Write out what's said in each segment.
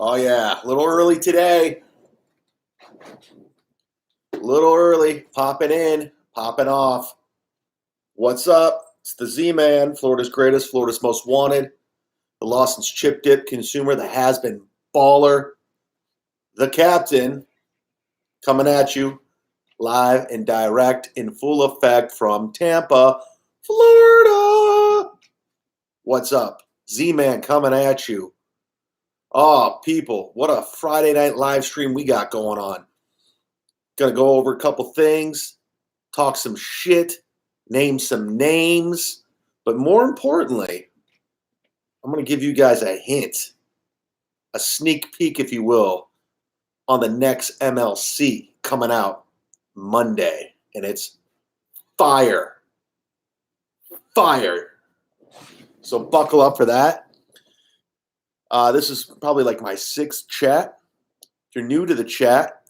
Oh yeah, a little early today. A little early. Popping in, popping off. What's up? It's the Z-Man, Florida's greatest, Florida's most wanted, the Lawson's chip dip consumer, the has-been baller, the captain, coming at you live and direct in full effect from Tampa, Florida. What's up? Z-Man coming at you. Oh, people, what a Friday night live stream we got going on. Gonna go over a couple things, talk some shit, name some names, but more importantly, I'm gonna give you guys a hint, a sneak peek, if you will, on the next MLC coming out Monday, and it's fire. Fire. So buckle up for that. This is probably like my sixth chat. If you're new to the chat,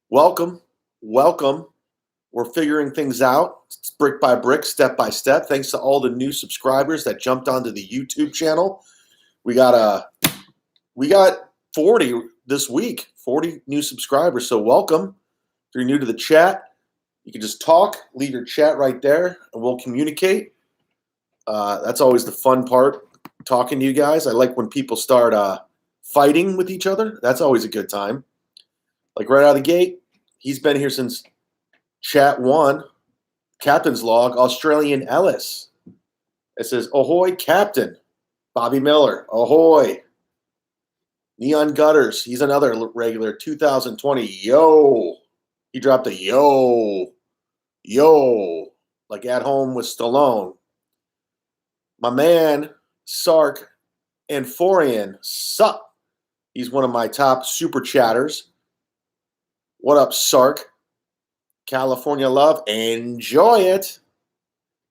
welcome. We're figuring things out. It's brick by brick, step by step. Thanks to all the new subscribers that jumped onto the YouTube channel. We got 40 this week, 40 new subscribers. So welcome. If you're new to the chat, you can just talk, leave your chat right there, and we'll communicate. That's always the fun part, talking to you guys. I like when people start fighting with each other. That's always a good time. Like right out of the gate, he's been here since chat 1, captain's log, Australian Ellis. It says, ahoy, captain. Bobby Miller, ahoy. Neon Gutters, he's another regular, 2020, yo. He dropped a yo, like At Home with Stallone. My man, Sark and Forian, sup. He's one of my top super chatters. What up, Sark? California Love, enjoy it.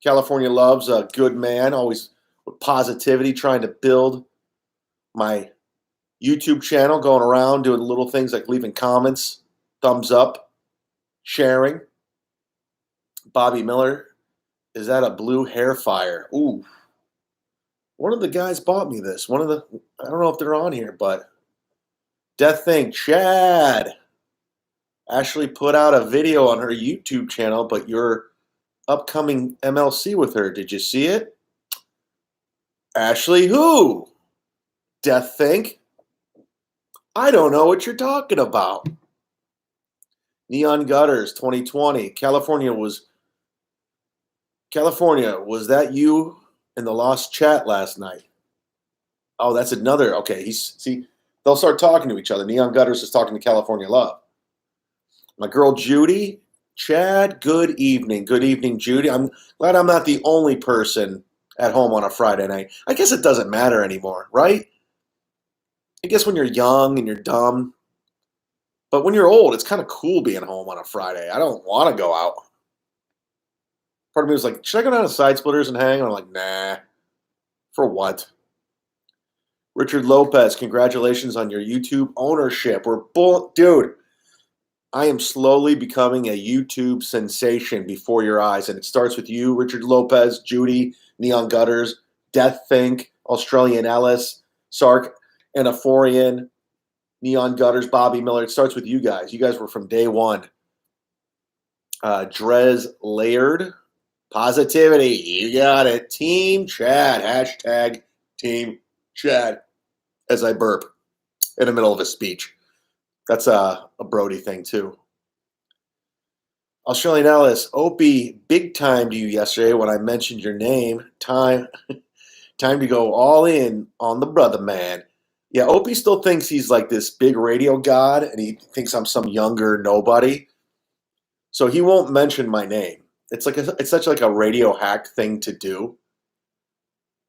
California Love's a good man, always with positivity, trying to build my YouTube channel, going around doing little things like leaving comments, thumbs up, sharing. Bobby Miller, is that a blue hair fire? Ooh. One of the guys bought me this. I don't know if they're on here, but Death Thing, Chad. Ashley put out a video on her YouTube channel, but your upcoming MLC with her, did you see it? Ashley who? Death Think? I don't know what you're talking about. Neon Gutters 2020. California, was that you in the lost chat last night? Oh, that's another. Okay, they'll start talking to each other. Neon Gutters is talking to California Love. My girl Judy, Chad, good evening. Good evening, Judy. I'm glad I'm not the only person at home on a Friday night. I guess it doesn't matter anymore, right? I guess when you're young and you're dumb. But when you're old, it's kind of cool being home on a Friday. I don't want to go out. Part of me was like, should I go down to Side Splitters and hang? And I'm like, nah. For what? Richard Lopez, congratulations on your YouTube ownership. Dude, I am slowly becoming a YouTube sensation before your eyes. And it starts with you, Richard Lopez, Judy, Neon Gutters, Death Think, Australian Ellis, Sark, Anaphorian, Neon Gutters, Bobby Miller. It starts with you guys. You guys were from day one. Drez Laird, positivity. You got it. Team Chad. Hashtag Team Chad. As I burp in the middle of a speech. That's a Brody thing, too. Australian Ellis, Opie, big time to you yesterday when I mentioned your name. Time to go all in on the brother man. Yeah, Opie still thinks he's like this big radio god, and he thinks I'm some younger nobody. So he won't mention my name. It's such like a radio hack thing to do.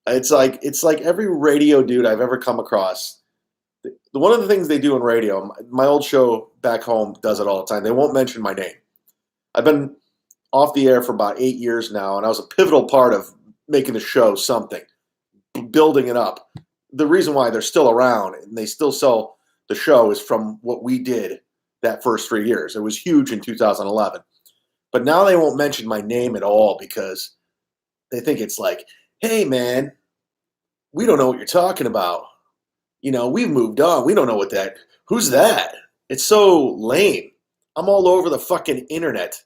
It's like every radio dude I've ever come across. One of the things they do in radio, my old show back home does it all the time. They won't mention my name. I've been off the air for about 8 years now, and I was a pivotal part of making the show something, building it up. The reason why they're still around and they still sell the show is from what we did that first 3 years. It was huge in 2011. But now they won't mention my name at all because they think it's like, hey, man, we don't know what you're talking about. We've moved on. We don't know what that. Who's that? It's so lame. I'm all over the fucking internet,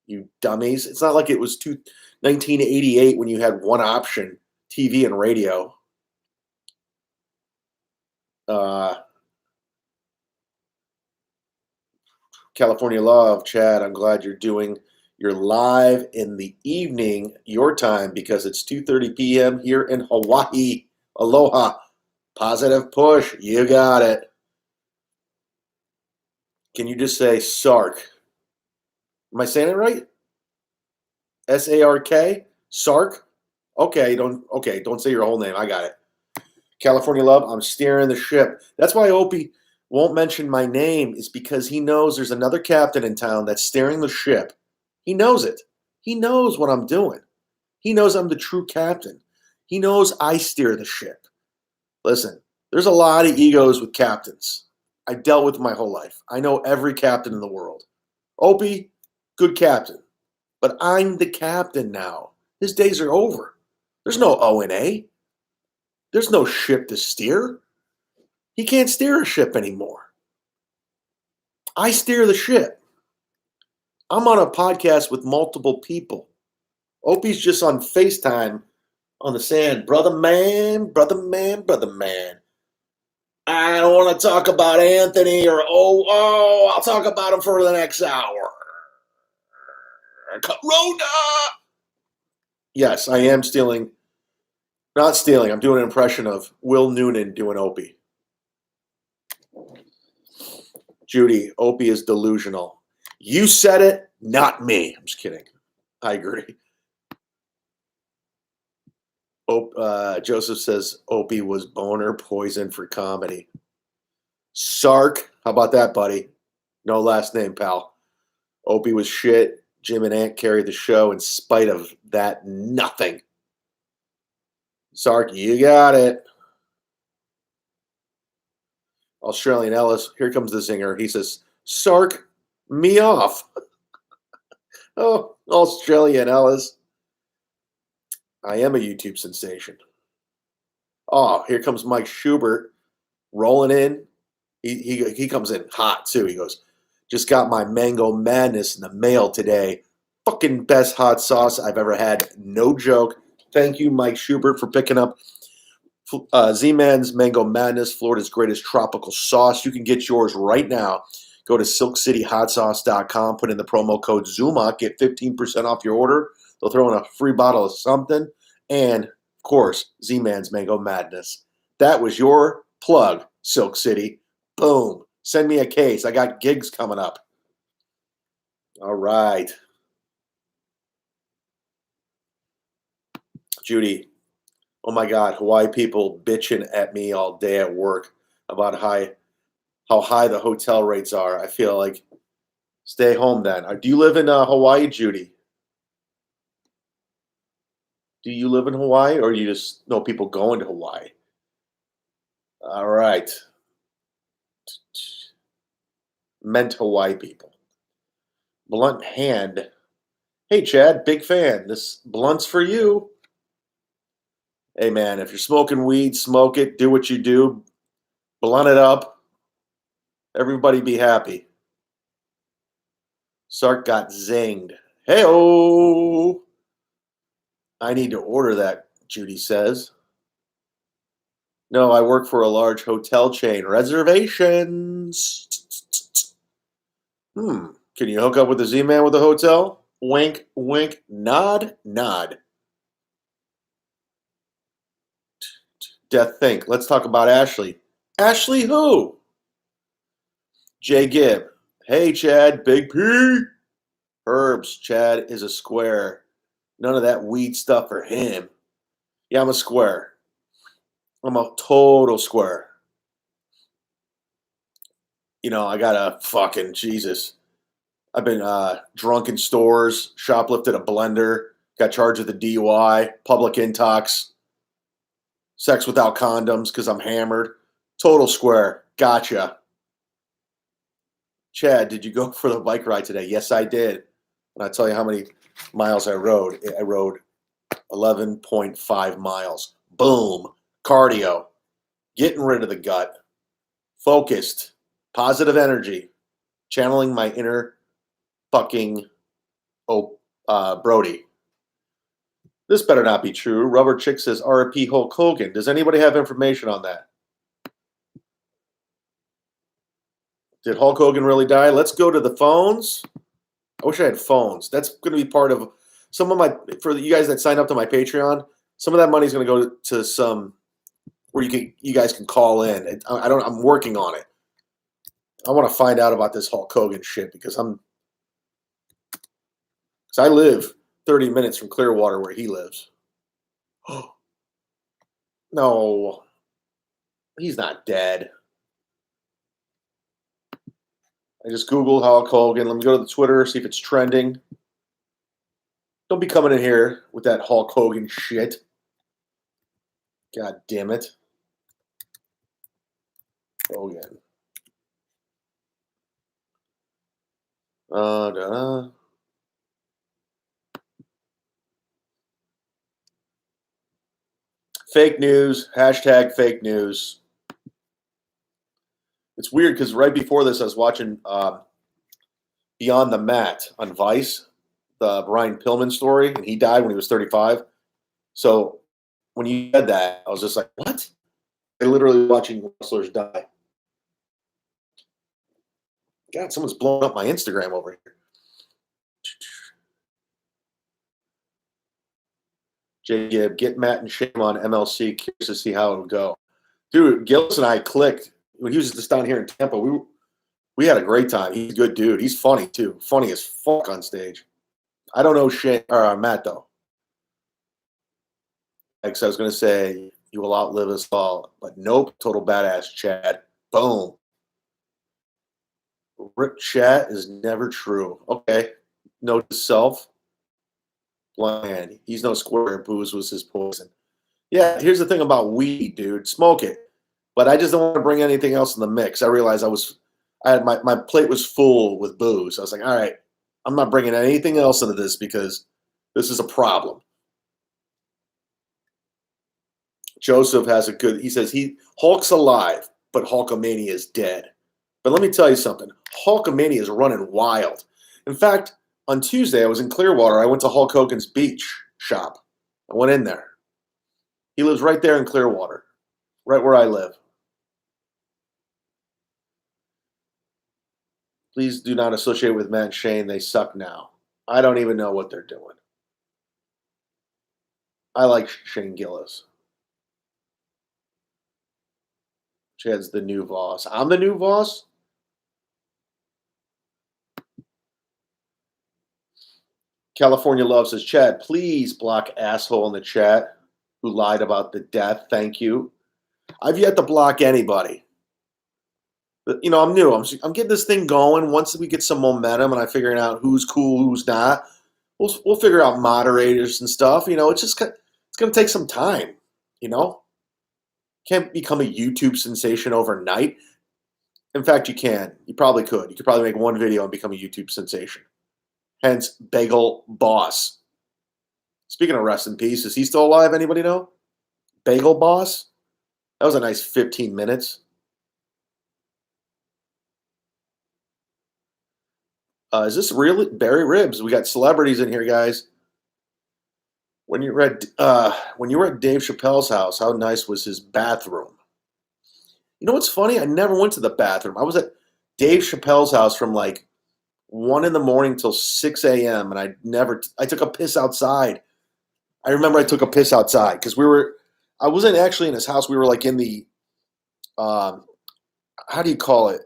you dummies. It's not like it was 1988 when you had one option, TV and radio. Uh, California Love, Chad, I'm glad you're live in the evening, your time, because it's 2:30 p.m. here in Hawaii. Aloha. Positive push. You got it. Can you just say Sark? Am I saying it right? Sark? Sark? Don't say your whole name. I got it. California Love, I'm steering the ship. That's why Opie won't mention my name, is because he knows there's another captain in town that's steering the ship. He knows it. He knows what I'm doing. He knows I'm the true captain. He knows I steer the ship. Listen, there's a lot of egos with captains. I dealt with my whole life. I know every captain in the world. Opie, good captain. But I'm the captain now. His days are over. There's no O&A. There's no ship to steer. He can't steer a ship anymore. I steer the ship. I'm on a podcast with multiple people. Opie's just on FaceTime on the sand. Brother man, brother man, brother man. I don't want to talk about Anthony or, I'll talk about him for the next hour. Corona! Yes, I am stealing. Not stealing. I'm doing an impression of Will Noonan doing Opie. Judy, Opie is delusional. You said it, not me. I'm just kidding. I agree. Joseph says Opie was boner poison for comedy. Sark, how about that, buddy? No last name, pal. Opie was shit. Jim and Ant carried the show in spite of that nothing. Sark, you got it. Australian Ellis, here comes the zinger. He says, Sark, me off. Oh, Australian Ellis. I am a YouTube sensation. Oh, here comes Mike Schubert rolling in. He comes in hot, too. He goes, just got my Mango Madness in the mail today. Fucking best hot sauce I've ever had. No joke. Thank you, Mike Schubert, for picking up Z-Man's Mango Madness, Florida's greatest tropical sauce. You can get yours right now. Go to silkcityhotsauce.com, put in the promo code ZUMOCK, get 15% off your order. They'll throw in a free bottle of something. And, of course, Z-Man's Mango Madness. That was your plug, Silk City. Boom. Send me a case. I got gigs coming up. All right. Judy, oh my God, Hawaii people bitching at me all day at work about how high the hotel rates are. I feel like stay home then. Do you live in Hawaii, Judy? Do you live in Hawaii, or you just know people going to Hawaii? All right. Meant Hawaii people. Blunt hand. Hey, Chad, big fan. This blunt's for you. Hey, man, if you're smoking weed, smoke it. Do what you do. Blunt it up. Everybody be happy. Sark got zinged. Hey-oh. I need to order that, Judy says. No, I work for a large hotel chain. Reservations. Can you hook up with the Z-Man with the hotel? Wink, wink, nod, nod. Death think. Let's talk about Ashley. Ashley who? Jay Gibb. Hey, Chad, Big P. Herbs, Chad is a square. None of that weed stuff for him. Yeah, I'm a square. I'm a total square. I got a fucking Jesus. I've been drunk in stores, shoplifted a blender, got charged with a DUI, public intox, sex without condoms because I'm hammered. Total square. Gotcha. Chad, did you go for the bike ride today? Yes, I did. And I'll tell you how many miles I rode. I rode 11.5 miles. Boom. Cardio. getting rid of the gut, focused, positive energy, channeling my inner fucking Brody. This better not be true. Rubber Chick says RIP Hulk Hogan. Does anybody have information on that? Did Hulk Hogan really die? Let's go to the phones. I wish I had phones. That's going to be part of some of my, for you guys that sign up to my Patreon, some of that money is going to go to some where you guys can call in. I'm working on it. I want to find out about this Hulk Hogan shit because I live 30 minutes from Clearwater where he lives. No, he's not dead. I just Googled Hulk Hogan. Let me go to the Twitter, see if it's trending. Don't be coming in here with that Hulk Hogan shit. God damn it. Hogan. Fake news. Hashtag fake news. It's weird because right before this, I was watching Beyond the Mat on Vice, the Brian Pillman story, and he died when he was 35. So when you said that, I was just like, what? They're literally watching wrestlers die. God, someone's blowing up my Instagram over here. J. Gibb, get Matt and Shame on MLC. Curious to see how it would go. Dude, Gillis and I clicked when he was just down here in Tampa. We had a great time. He's a good dude. He's funny too. Funny as fuck on stage. I don't know Shane or Matt though. Like I was gonna say, you will outlive us all, but nope. Total badass, Chad. Boom. Rip chat is never true. Okay. Note to self. Blind. He's no square. Booze was his poison. Yeah, here's the thing about weed, dude. Smoke it. But I just don't want to bring anything else in the mix. I realized I had my plate was full with booze. I was like, all right, I'm not bringing anything else into this because this is a problem. Joseph has he says Hulk's alive, but Hulkamania is dead. But let me tell you something. Hulkamania is running wild. In fact, on Tuesday, I was in Clearwater. I went to Hulk Hogan's beach shop. I went in there. He lives right there in Clearwater, right where I live. Please do not associate with Matt and Shane. They suck now. I don't even know what they're doing. I like Shane Gillis. Chad's the new boss. I'm the new boss? California Love says, Chad, please block asshole in the chat who lied about the death. Thank you. I've yet to block anybody. But, you know, I'm new. I'm getting this thing going. Once we get some momentum and I'm figuring out who's cool, who's not, we'll figure out moderators and stuff. You know, it's going to take some time, you know. Can't become a YouTube sensation overnight. In fact, you can. You probably could. You could probably make one video and become a YouTube sensation. Hence, Bagel Boss. Speaking of rest in peace, is he still alive? Anybody know? Bagel Boss? That was a nice 15 minutes. Is this really Barry Ribs? We got celebrities in here, guys. When you were at Dave Chappelle's house, how nice was his bathroom? You know what's funny? I never went to the bathroom. I was at Dave Chappelle's house from like 1 a.m. till 6 a.m. and I took a piss outside. I remember I took a piss outside because I wasn't actually in his house. We were like in the, how do you call it?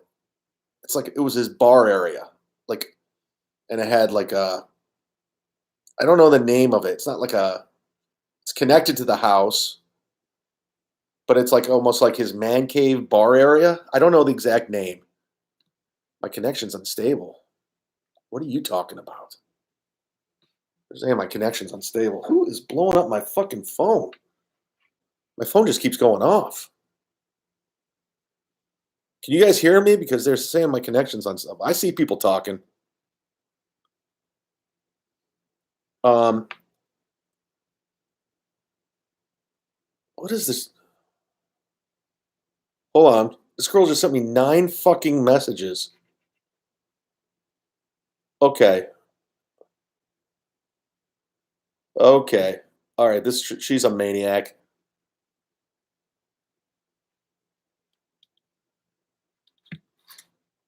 It's like, it was his bar area. Like, and it had like I don't know the name of it. It's not like it's connected to the house, but it's like almost like his man cave bar area. I don't know the exact name. My connection's unstable. What are you talking about? They're saying my connection's unstable. Who is blowing up my fucking phone? My phone just keeps going off. Can you guys hear me? Because they're saying my connection's unstable. I see people talking. What is this? Hold on. This girl just sent me 9 fucking messages. Okay. Okay. All right. She's a maniac.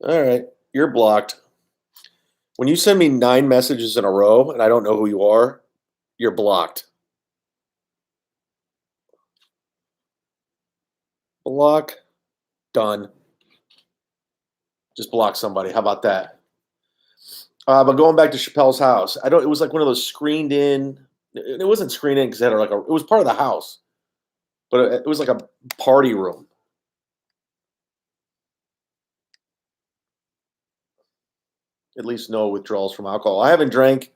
All right. You're blocked. When you send me 9 messages in a row and I don't know who you are, you're blocked. Block. Done. Just block somebody. How about that? But going back to Chappelle's house, I don't. It was like one of those screened in. It wasn't screened in because it had like a. It was part of the house, but it was like a party room. At least no withdrawals from alcohol. I haven't drank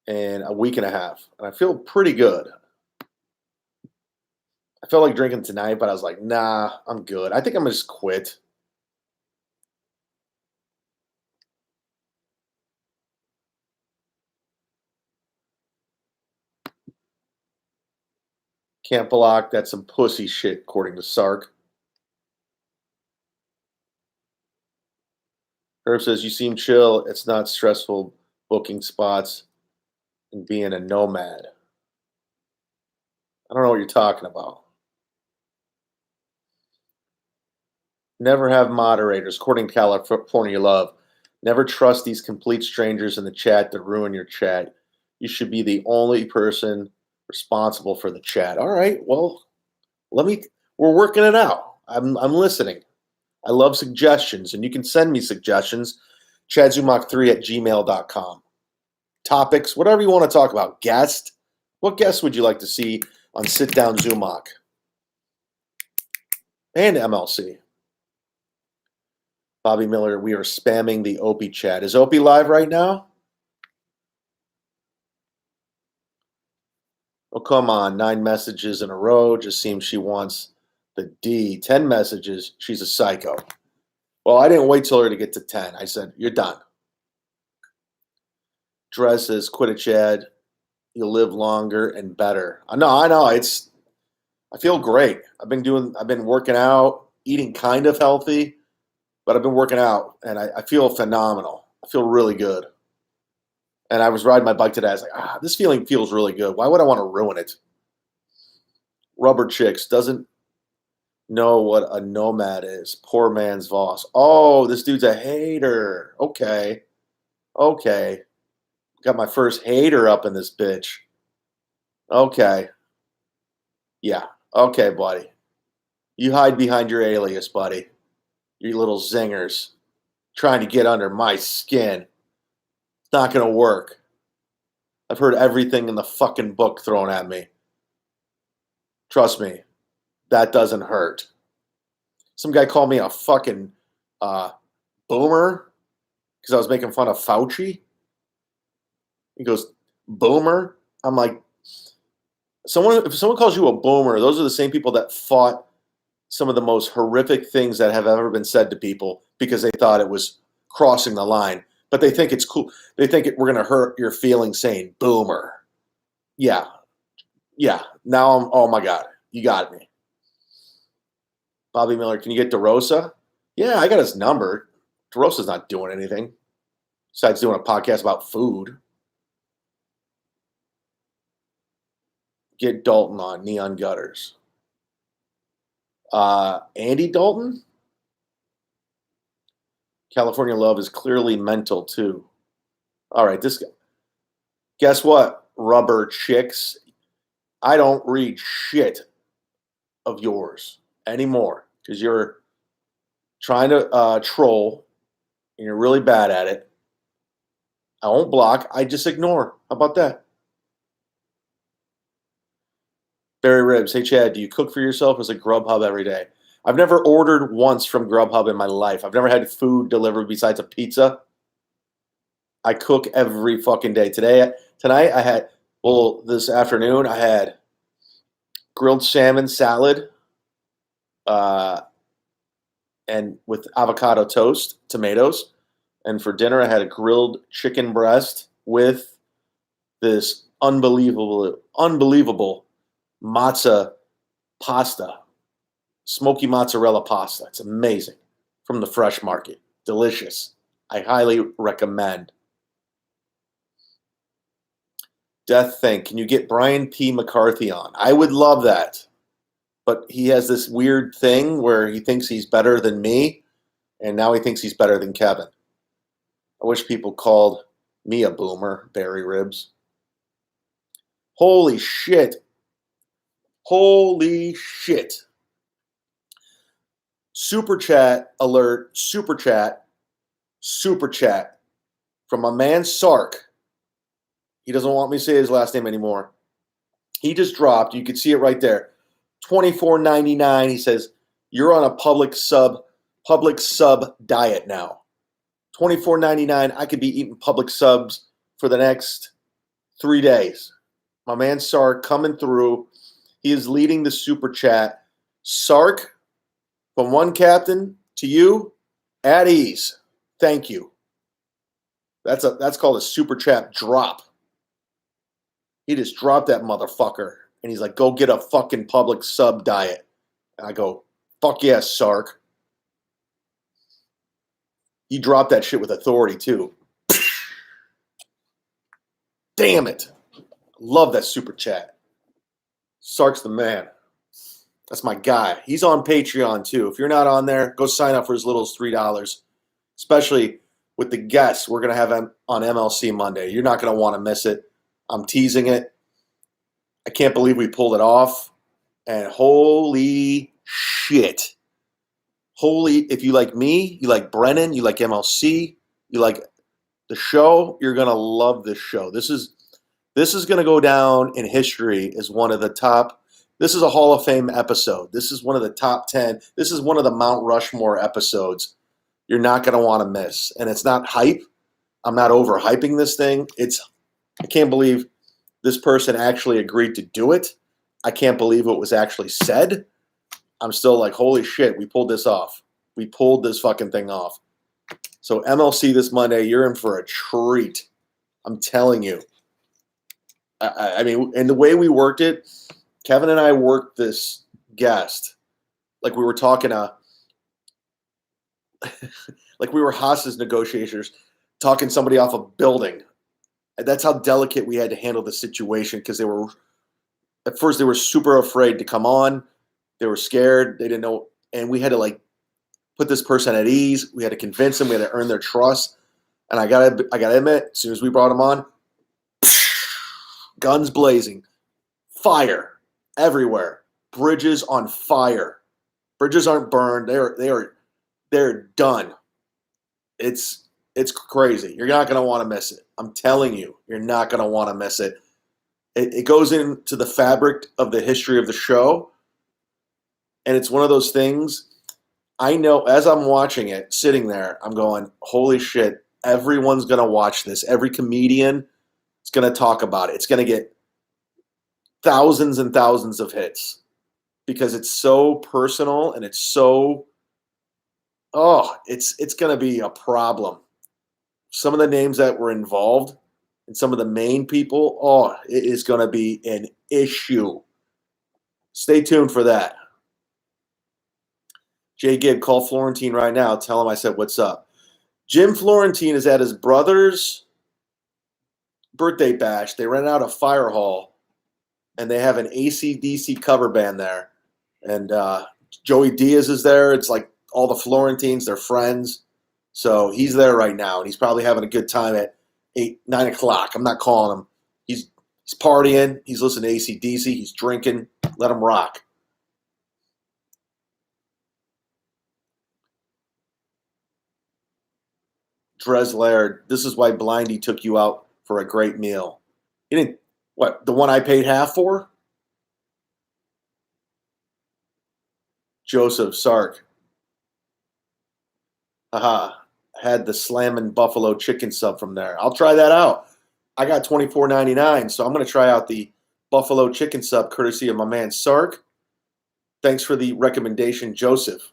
in a week and a half, and I feel pretty good. I felt like drinking tonight, but I was like, nah, I'm good. I think I'm gonna just quit. Can't block. That's some pussy shit, according to Sark. Herb says, you seem chill. It's not stressful booking spots and being a nomad. I don't know what you're talking about. Never have moderators, according to California Love. Never trust these complete strangers in the chat to ruin your chat. You should be the only person responsible for the chat. All right, well, we're working it out. I'm listening. I love suggestions, and you can send me suggestions. chad-zumock3@gmail.com. Topics, whatever you want to talk about. Guest. What guest would you like to see on Sit Down Zumock? And MLC. Bobby Miller, we are spamming the Opie chat. Is Opie live right now? Oh, come on. 9 messages in a row. Just seems she wants the D. 10 messages. She's a psycho. Well, I didn't wait till her to get to 10. I said, you're done. Dress says, quit it, Chad. You'll live longer and better. I know. I feel great. I've been working out, eating kind of healthy, but I've been working out and I feel phenomenal. I feel really good. And I was riding my bike today. I was like, this feeling feels really good. Why would I want to ruin it? Rubber Chicks doesn't know what a nomad is. Poor man's Voss. Oh, this dude's a hater. Okay. Got my first hater up in this bitch. Okay. Yeah. Okay, buddy. You hide behind your alias, buddy. You little zingers. Trying to get under my skin. It's not going to work. I've heard everything in the fucking book thrown at me. Trust me. That doesn't hurt. Some guy called me a fucking boomer because I was making fun of Fauci. He goes, boomer? I'm like, if someone calls you a boomer, those are the same people that fought some of the most horrific things that have ever been said to people because they thought it was crossing the line. But they think it's cool. They think we're going to hurt your feelings saying boomer. Yeah. Now oh my God, you got me. Bobby Miller, can you get DeRosa? Yeah, I got his number. DeRosa's not doing anything besides doing a podcast about food. Get Dalton on Neon Gutters. Andy Dalton? California Love is clearly mental too. All right, this guy. Guess what, Rubber Chicks? I don't read shit of yours anymore because you're trying to troll and you're really bad at it. I won't block. I just ignore. How about that? Barry Ribs. Hey, Chad, do you cook for yourself as a Grubhub every day? I've never ordered once from Grubhub in my life. I've never had food delivered besides a pizza. I cook every fucking day. Tonight I had, this afternoon I had grilled salmon salad and with avocado toast, tomatoes. And for dinner I had a grilled chicken breast with this unbelievable matzah pasta. Smoky mozzarella pasta. It's amazing. From the fresh market. Delicious. I highly recommend. Death Thing. Can you get Brian P. McCarthy on? I would love that. But he has this weird thing where he thinks he's better than me, and now he thinks he's better than Kevin. I wish people called me a boomer, Barry Ribs. Holy shit. Holy shit. Super chat alert, super chat from my man Sark. He doesn't want me to say his last name anymore. He just dropped, you can see it right there, $24.99. He says, you're on a public sub diet now. $24.99. I could be eating public subs for the next 3 days. My man Sark coming through. He is leading the super chat. Sark, from one captain to you, at ease. Thank you. That's called a super chat drop. He just dropped that motherfucker. And he's like, go get a fucking public sub diet. And I go, fuck yes, Sark. He dropped that shit with authority, too. Damn it. Love that super chat. Sark's the man. That's my guy. He's on Patreon, too. If you're not on there, go sign up for as little as $3. Especially with the guests we're going to have on MLC Monday. You're not going to want to miss it. I'm teasing it. I can't believe we pulled it off. And holy shit. If you like me, you like Brennan, you like MLC, you like the show, you're going to love this show. This is going to go down in history as one of the top. This is a Hall of Fame episode. This is one of the top 10. This is one of the Mount Rushmore episodes you're not going to want to miss. And it's not hype. I'm not overhyping this thing. I can't believe this person actually agreed to do it. I can't believe what was actually said. I'm still like, holy shit, we pulled this off. We pulled this fucking thing off. So MLC this Monday, you're in for a treat. I'm telling you. I mean, and the way we worked it, Kevin and I worked this guest like we were talking like we were hostage negotiators talking somebody off a building. And that's how delicate we had to handle the situation because at first they were super afraid to come on. They were scared. They didn't know. And we had to like put this person at ease. We had to convince them. We had to earn their trust. And I gotta admit, as soon as we brought them on, guns blazing, fire everywhere, bridges on fire. Bridges aren't burned. They're done. It's crazy. You're not gonna want to miss it. I'm telling you, you're not gonna want to miss it. It goes into the fabric of the history of the show. And it's one of those things, I know as I'm watching it, sitting there, I'm going, holy shit, everyone's going to watch this. Every comedian is going to talk about it. It's going to get thousands and thousands of hits because it's so personal and it's so, it's going to be a problem. Some of the names that were involved and some of the main people, it is going to be an issue. Stay tuned for that. Jay Gibb, call Florentine right now. Tell him I said, what's up? Jim Florentine is at his brother's birthday bash. They rent out a fire hall, and they have an AC/DC cover band there. And Joey Diaz is there. It's like all the Florentines, they're friends. So he's there right now, and he's probably having a good time at 9 o'clock. I'm not calling him. He's partying. He's listening to AC/DC. He's drinking. Let him rock. Drez Laird, this is why Blindy took you out for a great meal. You didn't, what, the one I paid half for? Joseph Sark. Had the slammin' buffalo chicken sub from there. I'll try that out. I got $24.99, so I'm going to try out the buffalo chicken sub courtesy of my man Sark. Thanks for the recommendation, Joseph.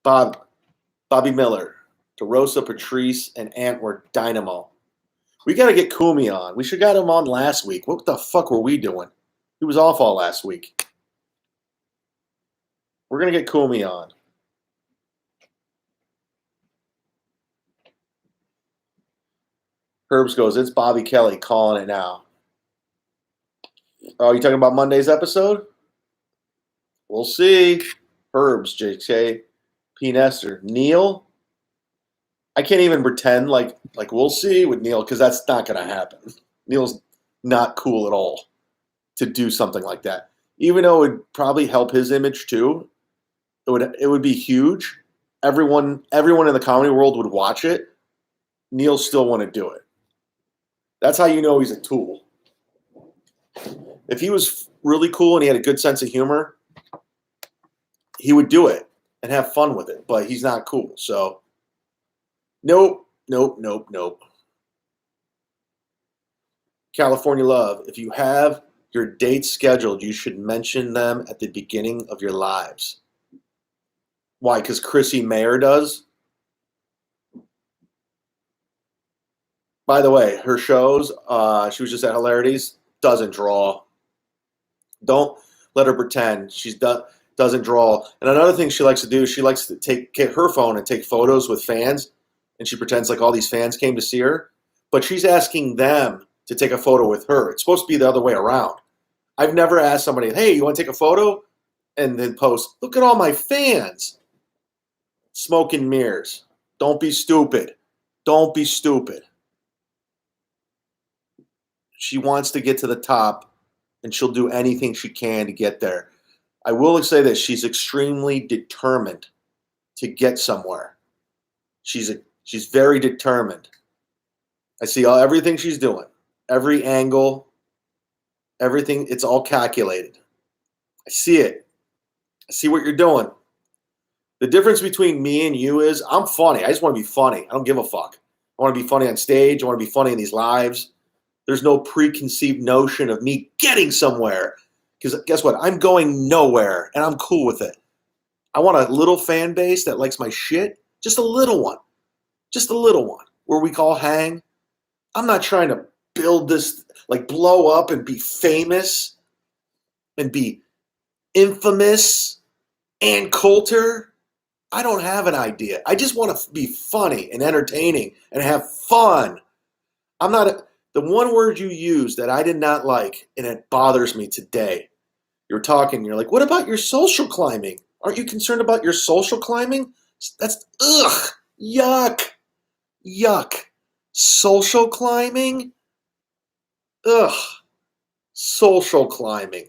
Bobby Miller, DeRosa, Patrice, and Ant were dynamo. We got to get Kumi on. We should got him on last week. What the fuck were we doing? He was off all last week. We're going to get Kumi on. Herbs goes, it's Bobby Kelly calling it now. Oh, you talking about Monday's episode? We'll see. Herbs, JK, P. Nestor, Neil. I can't even pretend like we'll see with Neil because that's not going to happen. Neil's not cool at all to do something like that. Even though it would probably help his image too, it would be huge. Everyone in the comedy world would watch it. Neil still want to do it. That's how you know he's a tool. If he was really cool and he had a good sense of humor, he would do it and have fun with it. But he's not cool, so nope. California Love, if you have your dates scheduled, you should mention them at the beginning of your lives. Why? Because Chrissy Mayer does? By the way, her shows, she was just at Hilarities, doesn't draw. Don't let her pretend doesn't draw. And another thing she likes to do, she likes to get her phone and take photos with fans, and she pretends like all these fans came to see her. But she's asking them to take a photo with her. It's supposed to be the other way around. I've never asked somebody, hey, you want to take a photo? And then post, look at all my fans. Smoke and mirrors. Don't be stupid. Don't be stupid. She wants to get to the top, and she'll do anything she can to get there. I will say that she's extremely determined to get somewhere. She's very determined. I see everything she's doing, every angle, everything. It's all calculated. I see it. I see what you're doing. The difference between me and you is I'm funny. I just want to be funny. I don't give a fuck. I want to be funny on stage. I want to be funny in these lives. There's no preconceived notion of me getting somewhere. Because guess what? I'm going nowhere, and I'm cool with it. I want a little fan base that likes my shit. Just a little one. Just a little one. Where we all hang. I'm not trying to build this, like blow up and be famous and be infamous and Coulter. I don't have an idea. I just want to be funny and entertaining and have fun. I'm not the one word you use that I did not like, and it bothers me today. You're talking, you're like, what about your social climbing? Aren't you concerned about your social climbing? That's yuck. Social climbing? Social climbing.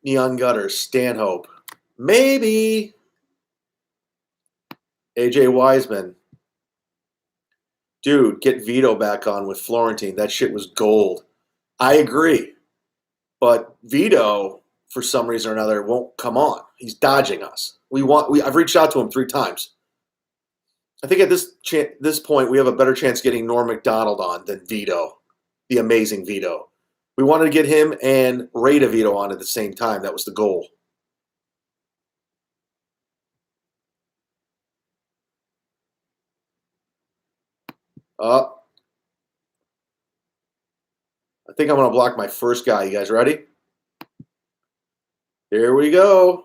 Neon Gutters, Stanhope. Maybe. AJ Wiseman. Dude, get Vito back on with Florentine. That shit was gold. I agree. But Vito, for some reason or another, won't come on. He's dodging us. I've reached out to him 3 times. I think at this point, we have a better chance getting Norm Macdonald on than Vito, the amazing Vito. We wanted to get him and Ray DeVito on at the same time. That was the goal. I think I'm going to block my first guy. You guys ready? Here we go.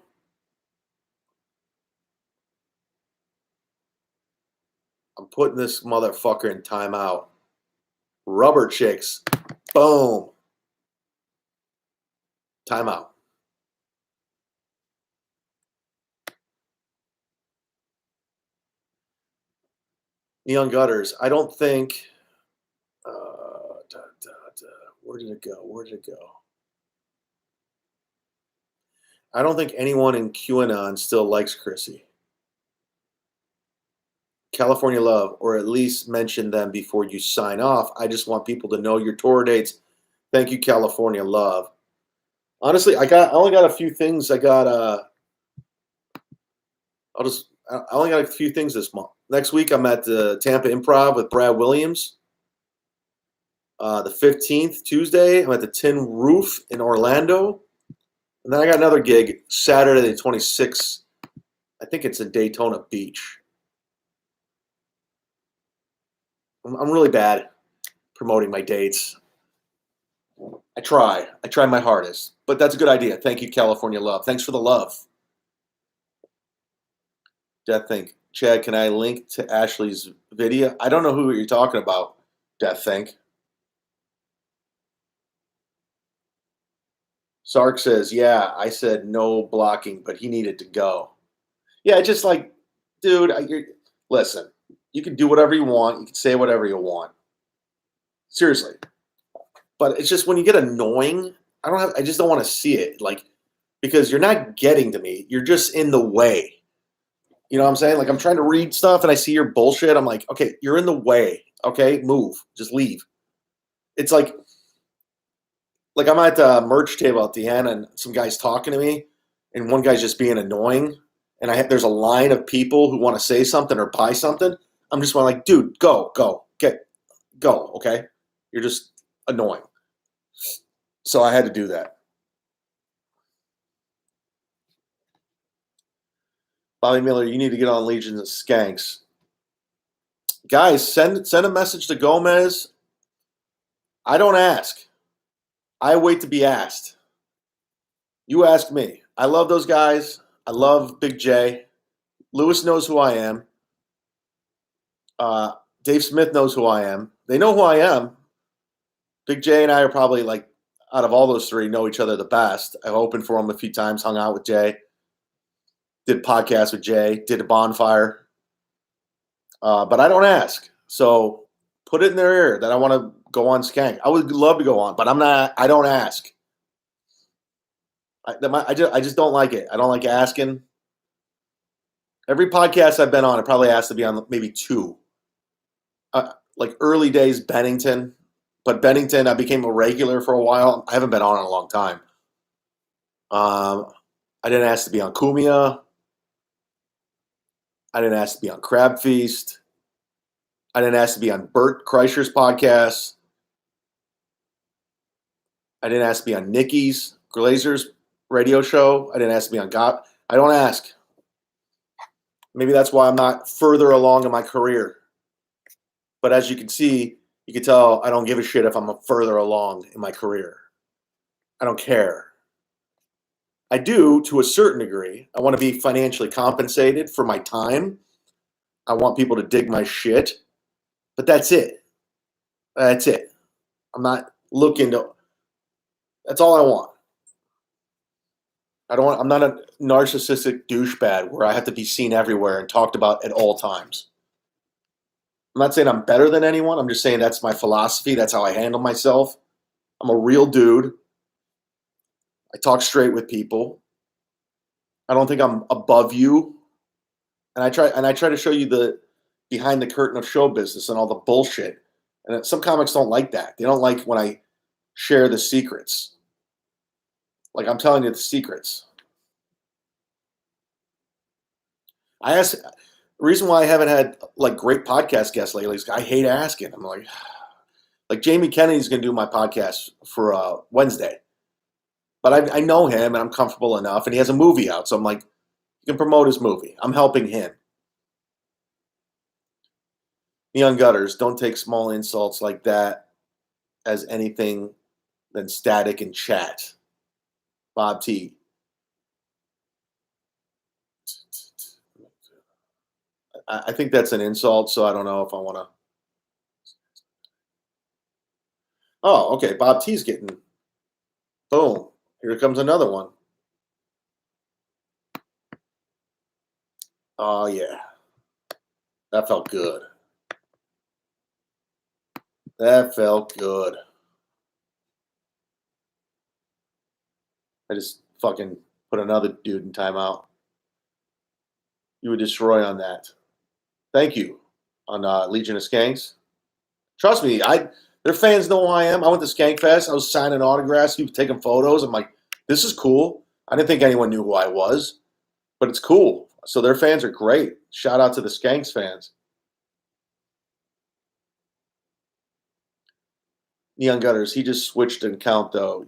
I'm putting this motherfucker in timeout. Rubber Chicks. Boom. Timeout. Neon Gutters. I don't think. Where did it go? I don't think anyone in QAnon still likes Chrissy. California Love, or at least mention them before you sign off. I just want people to know your tour dates. Thank you, California Love. Honestly, I only got a few things. I only got a few things this month. Next week, I'm at the Tampa Improv with Brad Williams. The 15th, Tuesday, I'm at the Tin Roof in Orlando. And then I got another gig Saturday, the 26th. I think it's in Daytona Beach. I'm really bad promoting my dates. I try. I try my hardest. But that's a good idea. Thank you, California Love. Thanks for the love. Death Think. Chad, can I link to Ashley's video? I don't know who you're talking about, Death Think. Sark says, yeah, I said no blocking, but he needed to go. Yeah, just like, dude, listen, you can do whatever you want. You can say whatever you want. Seriously. But it's just when you get annoying, I just don't want to see it. Like, because you're not getting to me. You're just in the way. You know what I'm saying? Like, I'm trying to read stuff and I see your bullshit. I'm like, okay, you're in the way. Okay, move. Just leave. It's like I'm at the merch table at the end and some guy's talking to me and one guy's just being annoying. And there's a line of people who want to say something or buy something. I'm just like, dude, go, okay? You're just annoying. So I had to do that. Bobby Miller, you need to get on Legions of Skanks. Guys, send a message to Gomez. I don't ask. I wait to be asked. You ask me. I love those guys. I love Big J. Lewis knows who I am. Dave Smith knows who I am. They know who I am. Big J and I are probably like, out of all those three, know each other the best. I've opened for him a few times, hung out with Jay, did podcasts with Jay, did a bonfire. But I don't ask. So put it in their ear that I want to go on Skank. I would love to go on, but I don't ask. I just don't like it. I don't like asking. Every podcast I've been on, I probably asked to be on maybe two. Like early days, Bennington. But Bennington, I became a regular for a while. I haven't been on in a long time. I didn't ask to be on Kumia. I didn't ask to be on Crab Feast. I didn't ask to be on Bert Kreischer's podcast. I didn't ask to be on Nikki's Glazer's radio show. I didn't ask to be on God. I don't ask. Maybe that's why I'm not further along in my career. But as you can see, you can tell I don't give a shit if I'm further along in my career. I don't care. I do to a certain degree. I want to be financially compensated for my time. I want people to dig my shit. But that's it. That's it. I'm not looking to. That's all I want. I'm not a narcissistic douchebag where I have to be seen everywhere and talked about at all times. I'm not saying I'm better than anyone. I'm just saying that's my philosophy. That's how I handle myself. I'm a real dude. I talk straight with people. I don't think I'm above you. And I try to show you the behind the curtain of show business and all the bullshit. And some comics don't like that. They don't like when I share the secrets. Like I'm telling you the secrets. The reason why I haven't had like great podcast guests lately is I hate asking. I'm like Jamie Kennedy's going to do my podcast for Wednesday, but I know him and I'm comfortable enough, and he has a movie out, so I'm like, he can promote his movie. I'm helping him. Neon Gutters, don't take small insults like that as anything than static and chat. Bob T. I think that's an insult, so I don't know if I want to. Oh, okay. Bob T's getting. Boom. Here comes another one. Oh, yeah. That felt good. That felt good. I just fucking put another dude in timeout. You would destroy on that. Thank you on Legion of Skanks. Trust me, their fans know who I am. I went to Skank Fest. I was signing autographs. People taking photos. I'm like, this is cool. I didn't think anyone knew who I was, but it's cool. So their fans are great. Shout out to the Skanks fans. Neon Gutters, he just switched an account though.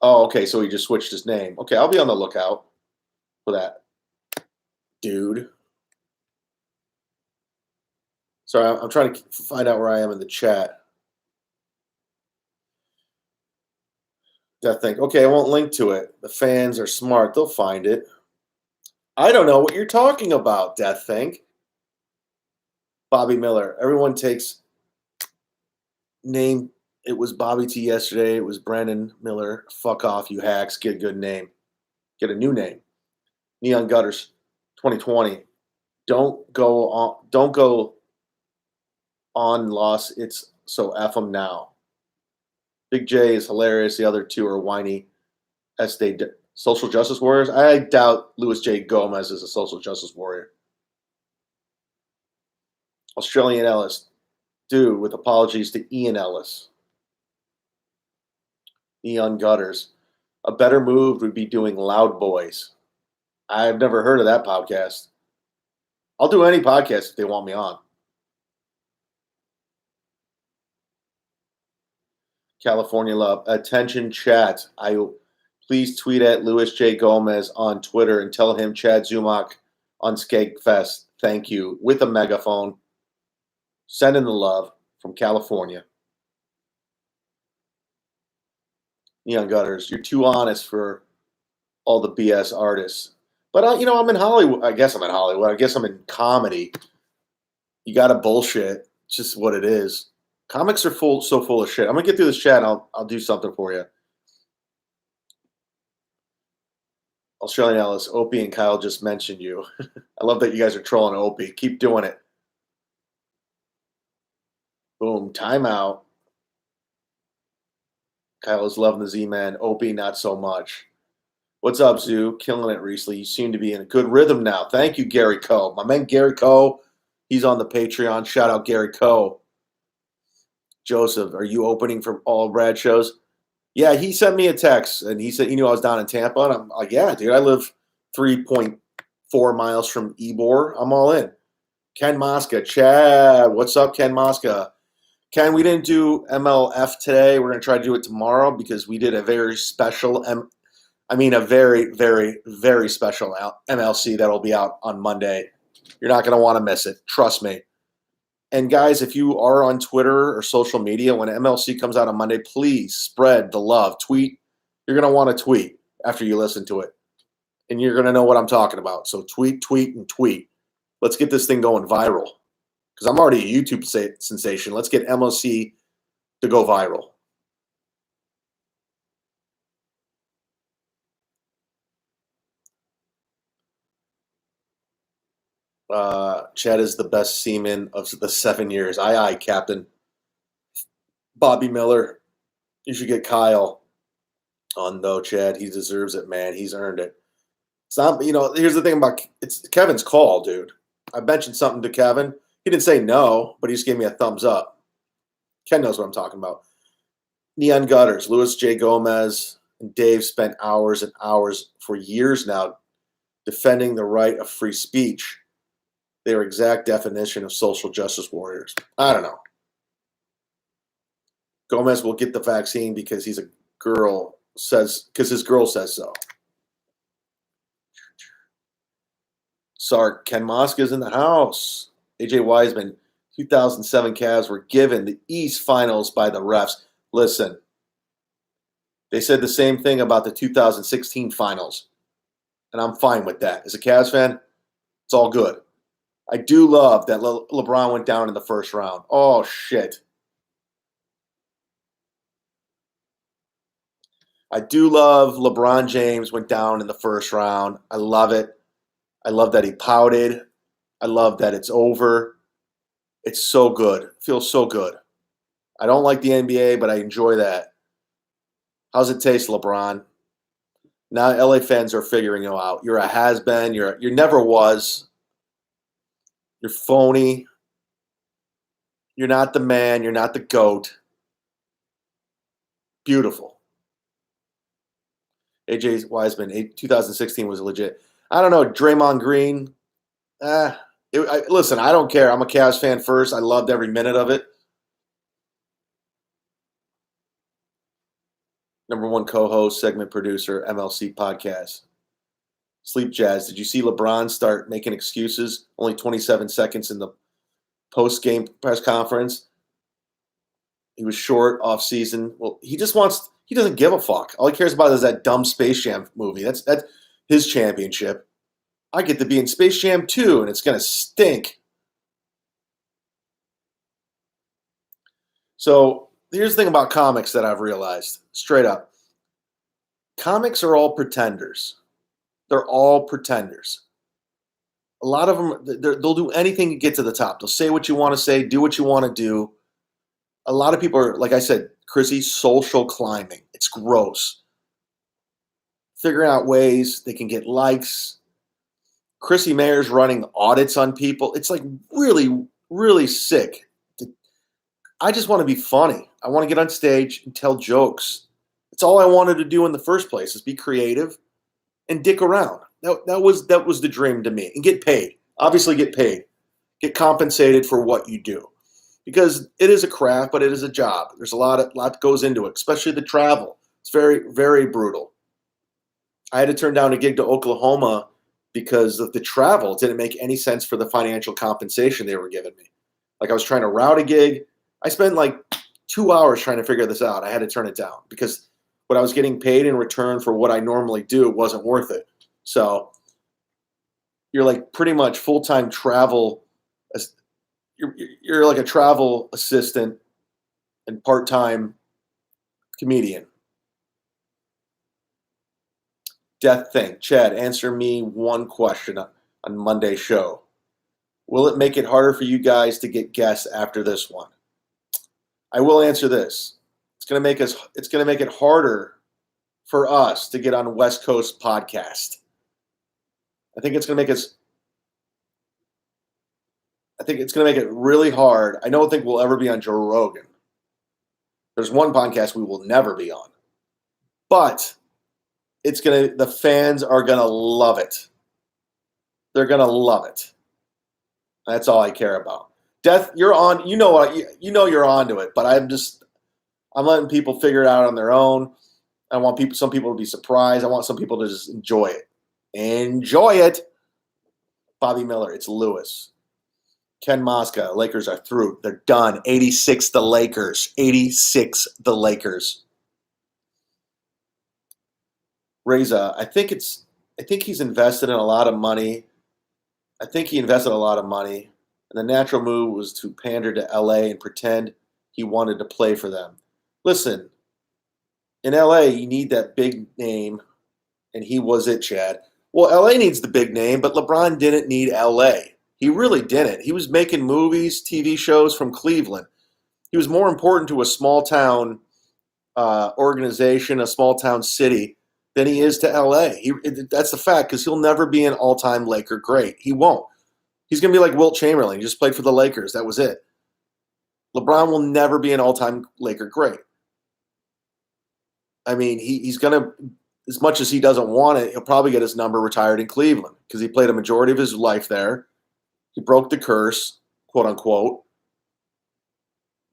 Okay, so he just switched his name. Okay, I'll be on the lookout for that dude. Sorry, I'm trying to find out where I am in the chat. Death Think. Okay, I won't link to it. The fans are smart. They'll find it. I don't know what you're talking about, Death Think. Bobby Miller. Everyone takes name. It was Bobby T yesterday. It was Brandon Miller. Fuck off, you hacks. Get a good name. Get a new name. Neon Gutters, 2020. Don't go on. Don't go on loss. It's so F them now. Big J is hilarious. The other two are whiny. Social justice warriors. I doubt Louis J. Gomez is a social justice warrior. Australian Ellis. Dude, with apologies to Ian Ellis. Neon Gutters. A better move would be doing Loud Boys. I've never heard of that podcast. I'll do any podcast if they want me on. California Love. Attention, chat. Please tweet at Louis J. Gomez on Twitter and tell him chad-zumock on Skegfest. Thank you. With a megaphone. Send in the love from California. Neon Gutters. You're too honest for all the BS artists. But, I'm in Hollywood. I guess I'm in Hollywood. I guess I'm in comedy. You got to bullshit. It's just what it is. Comics are so full of shit. I'm going to get through this chat and I'll do something for you. Australian Ellis, Opie and Kyle just mentioned you. I love that you guys are trolling Opie. Keep doing it. Boom. Timeout. Kyle is loving the Z-Man. Opie, not so much. What's up, Zoo? Killing it recently. You seem to be in a good rhythm now. Thank you, Gary Coe. My man Gary Coe, he's on the Patreon. Shout out Gary Coe. Joseph, are you opening for all Brad shows? Yeah, he sent me a text, and he said he knew I was down in Tampa. And I'm like, yeah, dude, I live 3.4 miles from Ybor. I'm all in. Ken Mosca. Chad, what's up, Ken Mosca? Ken, we didn't do MLF today. We're going to try to do it tomorrow because we did a very special a very, very, very special MLC that'll be out on Monday. You're not going to want to miss it. Trust me. And guys, if you are on Twitter or social media, when MLC comes out on Monday, please spread the love. Tweet. You're going to want to tweet after you listen to it. And you're going to know what I'm talking about. So tweet, and tweet. Let's get this thing going viral. Because I'm already a YouTube sensation. Let's get MLC to go viral. Chad is the best seaman of the 7 years. Aye, aye, Captain. Bobby Miller. You should get Kyle on, though, Chad. He deserves it, man. He's earned it. It's not, here's the thing about it's Kevin's call, dude. I mentioned something to Kevin. He didn't say no, but he just gave me a thumbs up. Ken knows what I'm talking about. Neon Gutters. Louis J. Gomez and Dave spent hours and hours for years now defending the right of free speech. Their exact definition of social justice warriors. I don't know. Gomez will get the vaccine because he's a girl, because his girl says so. Sark, Ken Mosca's in the house. AJ Wiseman, 2007 Cavs were given the East Finals by the refs. Listen, they said the same thing about the 2016 Finals, and I'm fine with that. As a Cavs fan, it's all good. I do love that LeBron went down in the first round. Oh, shit. I do love LeBron James went down in the first round. I love it. I love that he pouted. I love that it's over. It's so good. It feels so good. I don't like the NBA, but I enjoy that. How's it taste, LeBron? Now LA fans are figuring you out. You're a has-been. You never was. You're phony. You're not the man. You're not the GOAT. Beautiful. AJ Wiseman, 2016 was legit. I don't know. Draymond Green. Listen, I don't care. I'm a Cavs fan first. I loved every minute of it. Number one co-host, segment producer, MLC podcast. Sleep Jazz. Did you see LeBron start making excuses? Only 27 seconds in the post-game press conference. He was short off season. Well, he just wants He doesn't give a fuck. All he cares about is that dumb Space Jam movie. That's his championship. I get to be in Space Jam 2, and it's going to stink. So here's the thing about comics that I've realized, straight up. Comics are all pretenders. They're all pretenders. A lot of them, they'll do anything to get to the top. They'll say what you want to say, do what you want to do. A lot of people are, like I said, Chrissy, social climbing. It's gross. Figuring out ways they can get likes. Chrissy Mayer's running audits on people. It's like really, really sick. I just want to be funny. I want to get on stage and tell jokes. That's all I wanted to do in the first place, is be creative and dick around. That was the dream to me. And get paid. Obviously get paid. Get compensated for what you do. Because it is a craft, but it is a job. There's a lot that goes into it, especially the travel. It's very, very brutal. I had to turn down a gig to Oklahoma because of the travel. It didn't make any sense for the financial compensation they were giving me. Like, I was trying to route a gig. I spent like 2 hours trying to figure this out. I had to turn it down because what I was getting paid in return for what I normally do wasn't worth it. So you're like pretty much full-time travel. You're like a travel assistant and part-time comedian. Death thing. Chad, answer me one question on Monday's show. Will it make it harder for you guys to get guests after this one? I will answer this. It's going to make it harder for us to get on West Coast podcast. I think it's going to make it really hard. I don't think we'll ever be on Joe Rogan. There's one podcast we will never be on. But the fans are going to love it. They're going to love it. That's all I care about. Death, you're on, you know you're onto it, but I'm letting people figure it out on their own. I want some people to be surprised. I want some people to just enjoy it. Enjoy it. Bobby Miller, it's Lewis. Ken Mosca, Lakers are through. They're done. 86 the Lakers. 86 the Lakers. Reza, I think he's invested in a lot of money. I think he invested a lot of money. And the natural move was to pander to LA and pretend he wanted to play for them. Listen, in LA, you need that big name, and he was it, Chad. Well, LA needs the big name, but LeBron didn't need LA. He really didn't. He was making movies, TV shows from Cleveland. He was more important to a small town organization, a small town city, than he is to LA. That's the fact, because he'll never be an all-time Laker great. He won't. He's going to be like Wilt Chamberlain. He just played for the Lakers. That was it. LeBron will never be an all-time Laker great. I mean, he's going to, as much as he doesn't want it, he'll probably get his number retired in Cleveland because he played a majority of his life there. He broke the curse, quote unquote.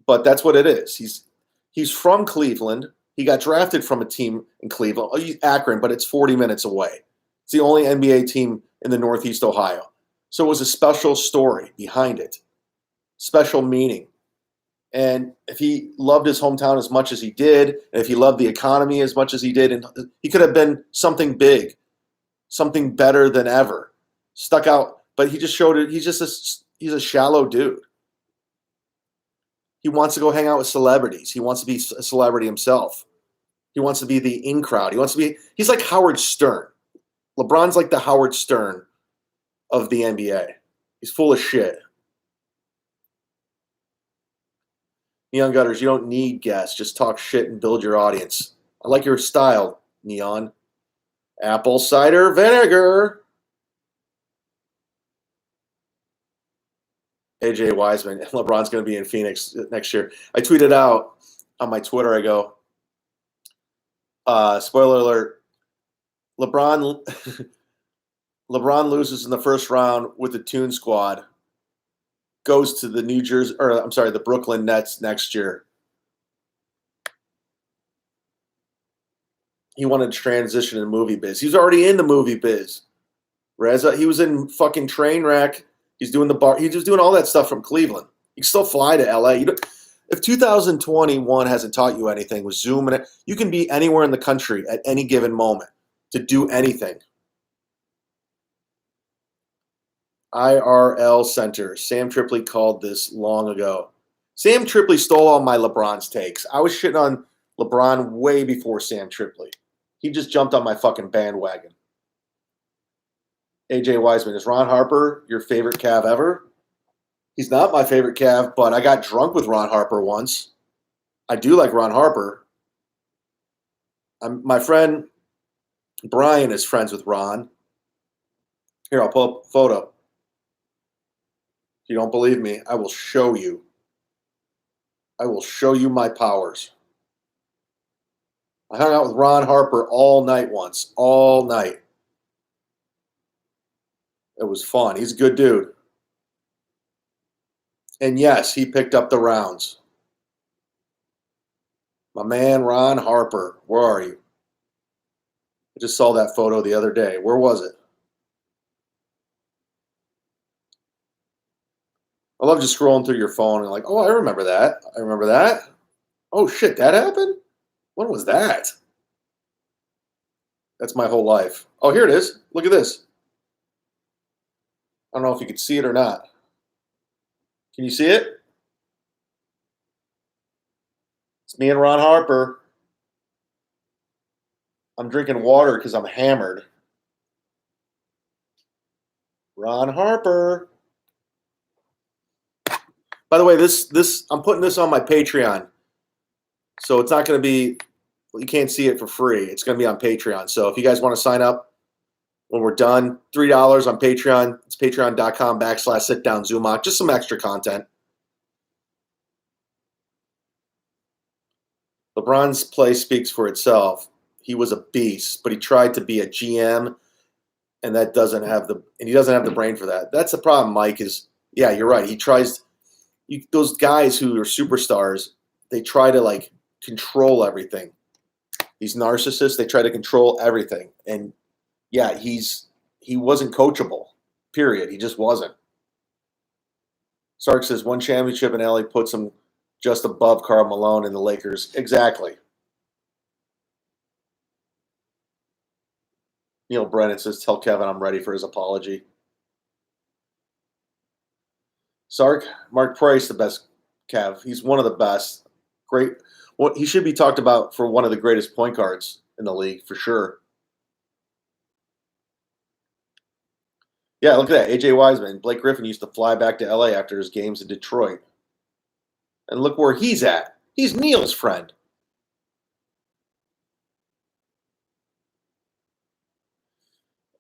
But that's what it is. He's from Cleveland. He got drafted from a team in Cleveland, Akron, but it's 40 minutes away. It's the only NBA team in the Northeast Ohio. So it was a special story behind it, special meaning. And if he loved his hometown as much as he did, and if he loved the economy as much as he did, and he could have been something big, something better than ever, stuck out. But he just showed it. He's a shallow dude. He wants to go hang out with celebrities. He wants to be a celebrity himself. He wants to be the in crowd. He's like Howard Stern. LeBron's like the Howard Stern of the NBA. He's full of shit. Neon Gutters, you don't need guests. Just talk shit and build your audience. I like your style, Neon. Apple cider vinegar. AJ Wiseman. LeBron's going to be in Phoenix next year. I tweeted out on my Twitter, I go, spoiler alert, LeBron loses in the first round with the Toon Squad, goes to the Brooklyn Nets next year. He wanted to transition in the movie biz. He was already in the movie biz. Reza, he was in fucking Trainwreck. He's doing the bar. He's just doing all that stuff from Cleveland. You can still fly to LA. If 2021 hasn't taught you anything with Zoom, and you can be anywhere in the country at any given moment to do anything. IRL Center. Sam Tripoli called this long ago. Sam Tripoli stole all my LeBron's takes. I was shitting on LeBron way before Sam Tripoli. He just jumped on my fucking bandwagon. AJ Wiseman. Is Ron Harper your favorite Cav ever? He's not my favorite Cav, but I got drunk with Ron Harper once. I do like Ron Harper. My friend Brian is friends with Ron. Here, I'll pull up a photo. If you don't believe me, I will show you. I will show you my powers. I hung out with Ron Harper all night once. All night. It was fun. He's a good dude. And yes, he picked up the rounds. My man, Ron Harper. Where are you? I just saw that photo the other day. Where was it? I love just scrolling through your phone and like, oh, I remember that. I remember that. Oh, shit, that happened? When was that? That's my whole life. Oh, here it is. Look at this. I don't know if you can see it or not. Can you see it? It's me and Ron Harper. I'm drinking water because I'm hammered. Ron Harper. By the way, this I'm putting this on my Patreon. So it's not going to be, you can't see it for free. It's going to be on Patreon. So if you guys want to sign up when we're done, $3 on Patreon. It's patreon.com/sitdownzumock. Just some extra content. LeBron's play speaks for itself. He was a beast, but he tried to be a GM, and he doesn't have the brain for that. That's the problem, Mike, is, yeah, you're right. He tries, those guys who are superstars, they try to like control everything. These narcissists, they try to control everything. And yeah, he wasn't coachable, period. He just wasn't. Sark says one championship in LA puts him just above Karl Malone and the Lakers. Exactly. Neil Brennan says, tell Kevin I'm ready for his apology. Sark, Mark Price, the best Cav. He's one of the best. Great. Well, he should be talked about for one of the greatest point guards in the league, for sure. Yeah, look at that. AJ Wiseman. Blake Griffin used to fly back to LA after his games in Detroit. And look where he's at. He's Neil's friend.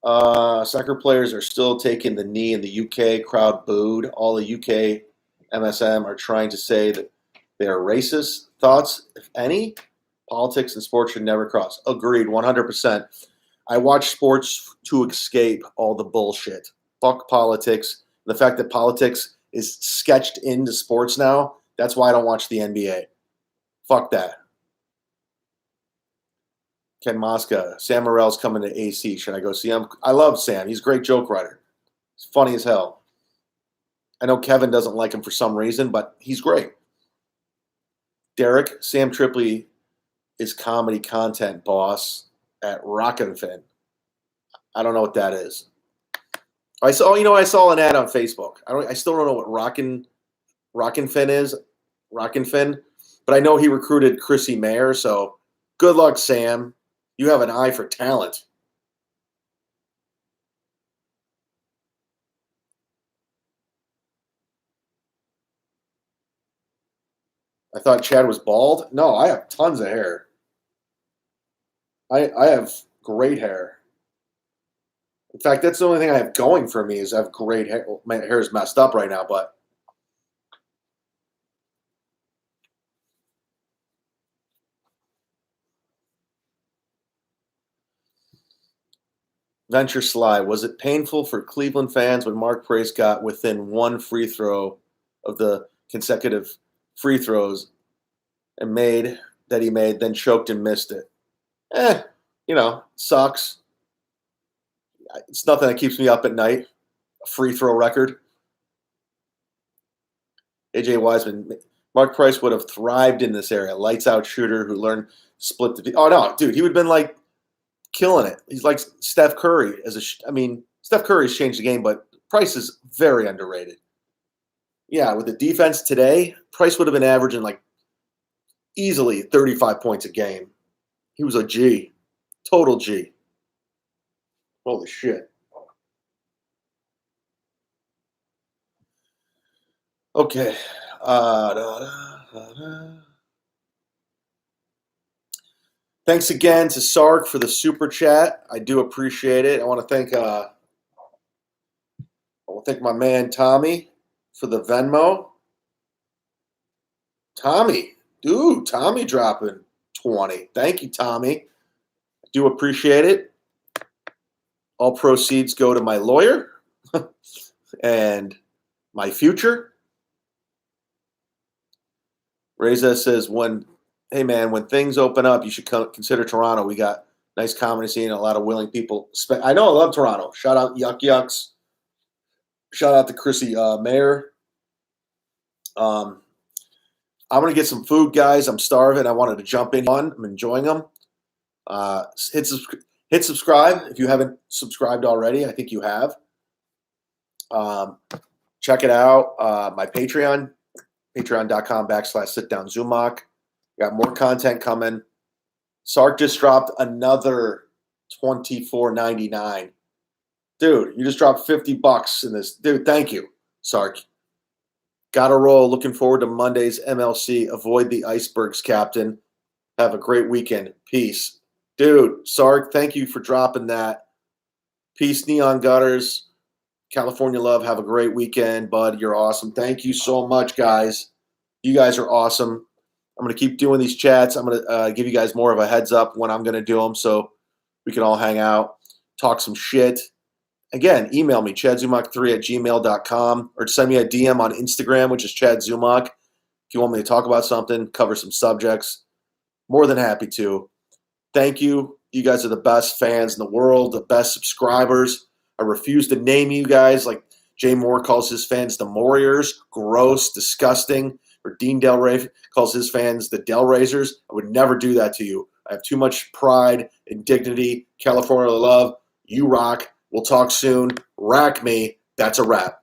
Soccer players are still taking the knee in the UK. Crowd booed. All the UK MSM are trying to say that they are racist. Thoughts, if any? Politics and sports should never cross. Agreed, 100%. I watch sports to escape all the bullshit. Fuck politics. The fact that politics is sketched into sports now, that's why I don't watch the NBA. Fuck that. Ken Mosca, Sam Morrill's coming to AC. Should I go see him? I love Sam. He's a great joke writer. He's funny as hell. I know Kevin doesn't like him for some reason, but he's great. Derek, Sam Tripoli is comedy content boss at Rockin' Fin. I don't know what that is. I saw an ad on Facebook. I still don't know what Rockin' Fin is. Rockin' Fin, but I know he recruited Chrissy Mayer. So good luck, Sam. You have an eye for talent. I thought Chad was bald. No, I have tons of hair. I have great hair. In fact, that's the only thing I have going for me is I have great hair. My hair is messed up right now, but Venture Sly, was it painful for Cleveland fans when Mark Price got within one free throw of the consecutive free throws he made, then choked and missed it? Sucks. It's nothing that keeps me up at night. A free throw record. AJ Wiseman, Mark Price would have thrived in this area. Lights out shooter who learned to split the. Oh no, dude, he would have been like killing it. He's like Steph Curry Steph Curry's changed the game, but Price is very underrated. Yeah, with the defense today, Price would have been averaging like easily 35 points a game. He was a G, total G. Holy shit. Okay. Thanks again to Sark for the super chat. I do appreciate it. I want to thank my man Tommy for the Venmo. Tommy dropping 20. Thank you, Tommy. I do appreciate it. All proceeds go to my lawyer and my future. Reza says, hey man, when things open up, you should consider Toronto. We got nice comedy scene, a lot of willing people. I know I love Toronto. Shout out Yuck Yucks. Shout out to Chrissy Mayer. I'm going to get some food, guys. I'm starving. I wanted to jump in on. I'm enjoying them. Hit subscribe if you haven't subscribed already. I think you have. Check it out. My Patreon, patreon.com/sitdownzumock. Got more content coming. Sark just dropped another $24.99. Dude, you just dropped $50 in this. Dude, thank you, Sark. Gotta roll. Looking forward to Monday's MLC. Avoid the icebergs, Captain. Have a great weekend. Peace. Dude, Sark, thank you for dropping that. Peace, Neon Gutters. California Love. Have a great weekend, bud. You're awesome. Thank you so much, guys. You guys are awesome. I'm going to keep doing these chats. I'm going to give you guys more of a heads up when I'm going to do them so we can all hang out, talk some shit. Again, email me, chad-zumock3@gmail.com, or send me a DM on Instagram, which is chad-zumock. If you want me to talk about something, cover some subjects, more than happy to. Thank you. You guys are the best fans in the world, the best subscribers. I refuse to name you guys like Jay Moore calls his fans the Moriers. Gross, disgusting. Or Dean Del Rey calls his fans the Del Raisers. I would never do that to you. I have too much pride and dignity. California Love. You rock. We'll talk soon. Rack me. That's a wrap.